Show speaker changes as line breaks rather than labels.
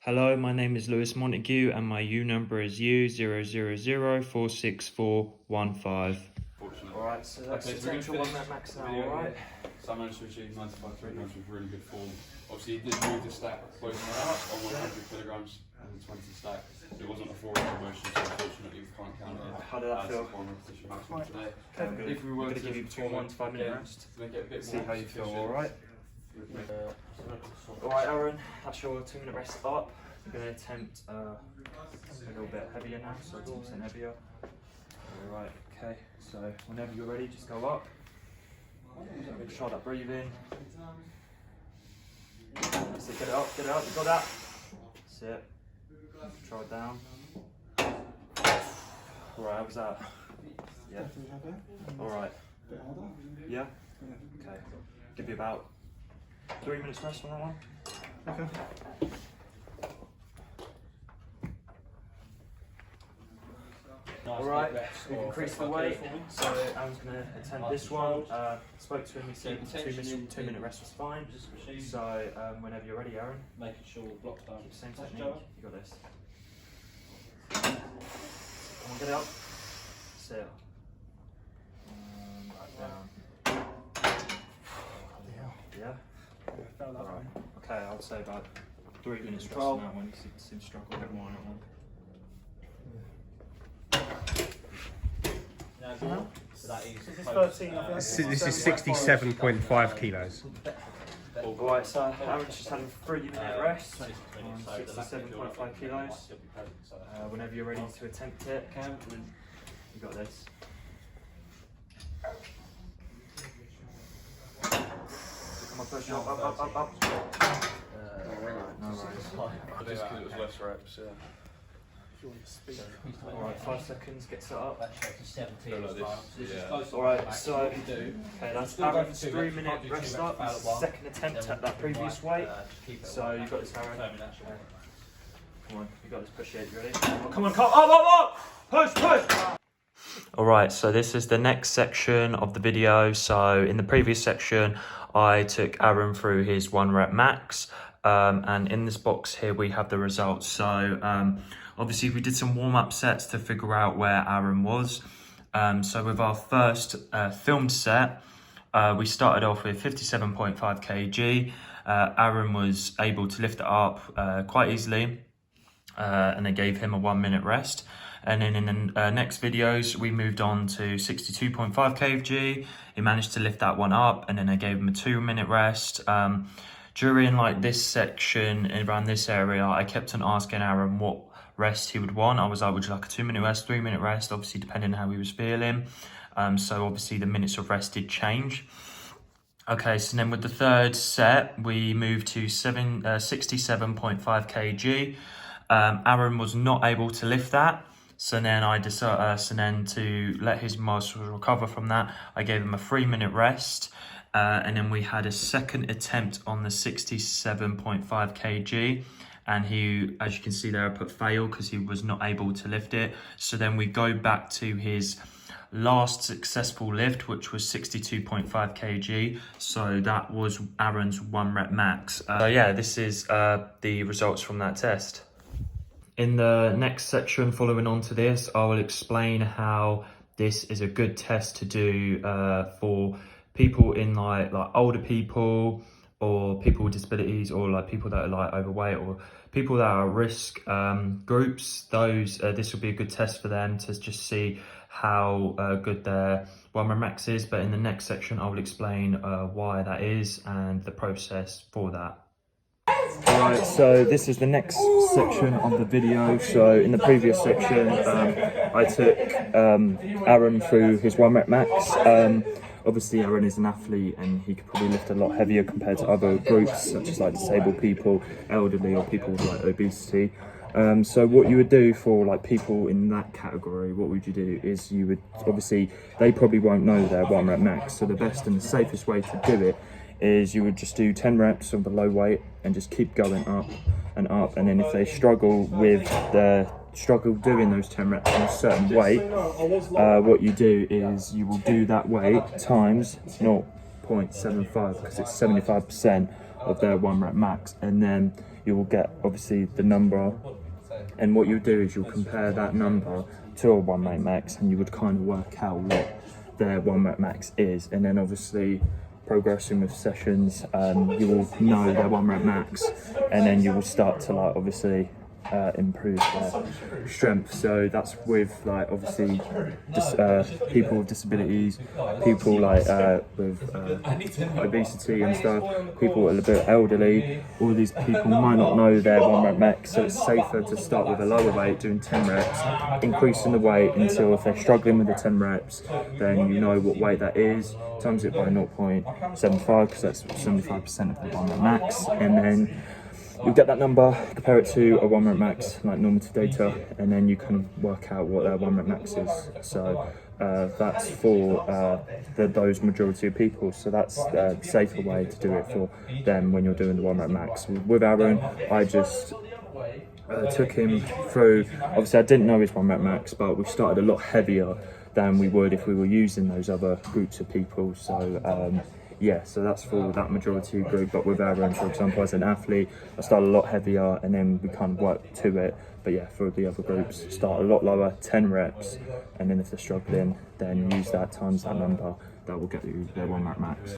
Hello, my name is Lewis Montague and my U number is U00046415.
Alright, so that's potential one rep max now, alright?
So I managed to achieve 95 kilograms with really good form. Obviously, he did move the stack both up on 100 kilograms and the 20 stack. It wasn't a 4-hour motion, so unfortunately we can't count it.
How did that feel?
One repetition maximum today.
Okay,
If we were
I'm
to
going to give you between 1 to 5 minute rest.
to make it a bit
See
more
how you feel,
efficient,
alright? Alright, Aaron, that's your 2-minute rest up. I'm going to attempt a little bit heavier now, so 2% heavier. Alright, okay, so whenever you're ready, just go up. Try that breathing. That's it, get it up, you got that? That's it. Try it down. Alright, how was that? Yeah? Alright. Yeah? Okay. Give you about 3 minutes rest on that one. Okay. Alright, we've increased the weight, so Aaron's going to attempt this one. Spoke to him, he said 2-minute rest was fine. So whenever you're ready, Aaron.
Making sure the block's down.
Keep the same technique, you got this. Come on, get it up. Sit. Back down. Yeah? Alright. Okay, I'll say about 3 minutes rest on that one. You seem to struggle a bit more on that one.
So that is
This is 67.5 kilos.
Alright, so Aaron's just had a 3-minute rest on 67.5 kilos. Whenever you're ready to attempt it, Cam, you got this. Come on, push up. No worries.
Just because it was less reps, yeah.
Alright, 5 seconds, get set up.
Yeah.
Alright, so okay, that's Aaron's 3-minute rest up, second attempt at that previous weight. So you've got this, Aaron. Come on, you got this, push it, you ready? Oh, come on, up! Push!
Alright, so this is the next section of the video. So in the previous section, I took Aaron through his 1 rep max. And in this box here, we have the results. So obviously we did some warm-up sets to figure out where Aaron was. So with our first filmed set, we started off with 57.5 kg. Aaron was able to lift it up quite easily, and they gave him a 1-minute rest. And then in the next videos, we moved on to 62.5 kg. He managed to lift that one up, and then they gave him a 2-minute rest. During like this section, around this area, I kept on asking Aaron what rest he would want. I was like, would you like a 2-minute rest, 3-minute rest, obviously depending on how he was feeling. So obviously the minutes of rest did change. Okay, so then with the third set, we moved to 67.5 kg. Aaron was not able to lift that. So then I decided, to let his muscles recover from that, I gave him a 3-minute rest. And then we had a second attempt on the 67.5 kg. And he, as you can see there, I put fail because he was not able to lift it. So then we go back to his last successful lift, which was 62.5 kg. So that was Aaron's 1 rep max. So yeah, this is the results from that test. In the next section following on to this, I will explain how this is a good test to do for people in like older people, or people with disabilities, or like people that are like overweight, or people that are risk groups. This will be a good test for them to just see how good their 1 rep max is. But in the next section, I will explain why that is and the process for that. Alright, so this is the next section of the video. So in the previous section, I took Aaron through his 1 rep max. Obviously Aaron is an athlete and he could probably lift a lot heavier compared to other groups such as like disabled people, elderly, or people with like obesity. So what you would do for like people in that category, what would you do is you would, obviously they probably won't know their 1 rep max, so the best and the safest way to do it is you would just do 10 reps of the low weight and just keep going up and up. And then if they struggle doing those 10 reps in a certain weight, what you do is you will do that weight times 0.75, because it's 75% of their 1 rep max. And then
you will get obviously the number, and what you'll do is you'll compare that number to a 1 rep max, and you would kind of work out what their 1 rep max is, and then obviously progressing with sessions, you will know their 1 rep max, and then you will start to like obviously improve their strength. So that's with like obviously people with disabilities, people like with obesity and stuff, people a bit elderly. All these people might not know their 1 rep max, so it's safer to start with a lower weight, doing 10 reps, increasing the weight until if they're struggling with the 10 reps, then you know what weight that is, times it by 0.75 because that's 75% of the 1 rep max, and then you'll get that number, compare it to a 1 rep max, like normative data, and then you kind of work out what their 1 rep max is. So that's for those majority of people. So that's a safer way to do it for them when you're doing the 1 rep max. With Aaron, I just took him through, obviously I didn't know his 1 rep max, but we started a lot heavier than we would if we were using those other groups of people. So yeah, so that's for that majority group. But with Aaron, for example, as an athlete, I started a lot heavier and then we kind of worked to it. But yeah, for the other groups, start a lot lower, 10 reps, and then if they're struggling, then use that times that number. That will get you their 1 rep max.